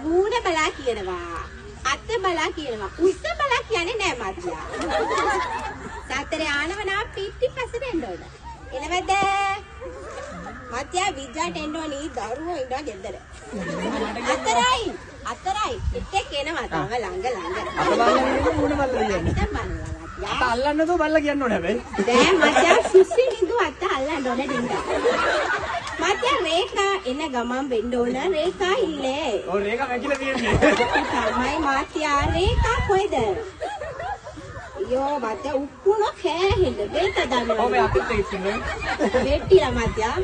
මූණ බලා කියනවා. අත බලා කියනවා. උස්ස බලා කියන්නේ නෑ මාත්‍යා. සතරේ ආනවනා පිටිපස්සට එන්න ඕන. එනවද? මාත්‍යා විජ්ජාට එන්න ඕනි දරුවෝ ඉන්නවා ගෙදර. අතරයි. එක්ක එනවා තව ළඟ. අත බලන්නේ මූණ බල්ල කියන්නේ. අත අල්ලන්න දෝ බල්ල කියන්න ඕනේ හැබැයි. දැන් මාත්‍යා සුසි නිදු අත අල්ලන්න ඕනේ ඩිංගා. මාත්‍යා රේඛා එන ගමන් වෙන්න ඕන රේඛා ඉල්ලේ. ඔව් රේඛා වැකිලා තියෙන්නේ. තමයි මාත්‍යා රේඛා කොයිද? යෝ මාත්‍යා උක්කුණ කෑහෙන්න දෙත දන්නවා. ඔබ අපිට ඉන්නේ. වෙට්ටිලා මාත්‍යා.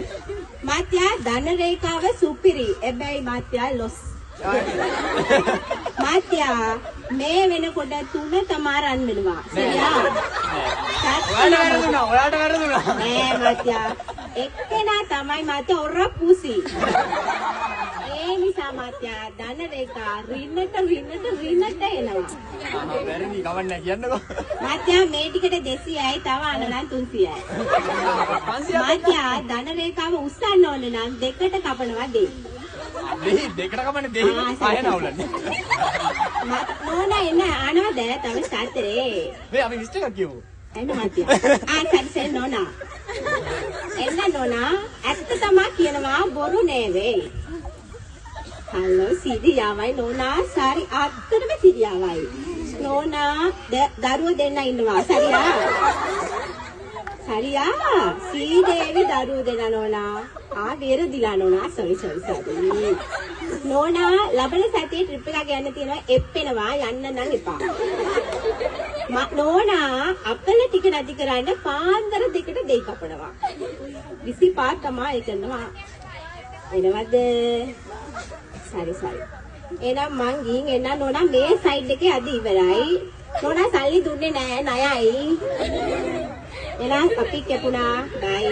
මාත්‍යා ධන රේඛාව සුපිරි. හැබැයි මාත්‍යා ලොස්. මාත්‍යා මේ වෙනකොට 3 තමයි රන් වෙනවා. සරියා? ඔයාලට වැරදුනා. නෑ මාත්‍යා. එක්කෙනා තමයි මාත්‍යා ඔර පුසි. ඒ නිසා මාත්‍යා ධන රේඛා රින්නට එනවා. වැරදි කවන්නේ කියන්නකෝ. මාත්‍යා මේ ටිකට 200යි තව අනනම් 300යි. මාත්‍යා ධන රේඛාව උස්සන්න ඕන නම් දෙකට කපනවා දෙයි. දෙකට කපන්නේ දෙහි පහ නවලන්නේ. නෝනා එන්න ආනවද තව සතරේ. මේ අපි ලිස්ට් එකක් කියමු. එන්න මාත්‍යා. සරි නෝනා. එන්න නෝනා ඇත්ත තමයි කියනවා බොරු නෙවෙයි. හලෝ සිරියාවයි නෝනා සාරි අත්තරම සිරියාවයි. නෝනා දරුවෝ දෙන්න ඉන්නවා සරියා. සීදේවි දරුවෝ දෙන්න නෝනා. වෙරදිලා නෝනා සෝරි. නෝනා ලබන සතියේ ට්‍රිප් එකක් යන්න තියෙනවා එප්පෙනවා යන්න නම් එපා. නෝනා අපල ටික නැති කරන්න පාන්දර දෙකට දෙයි කපනවා. 25 තමයි කරනවා. එනවද? සරි. එහෙනම් මං ගිහින් එන්න නෝනා මේ සයිඩ් එකේ අද ඉවරයි. නෝනා සල්ලි දුන්නේ නෑ ණයයි. එහෙනම් අපි කැපුණා. බයි.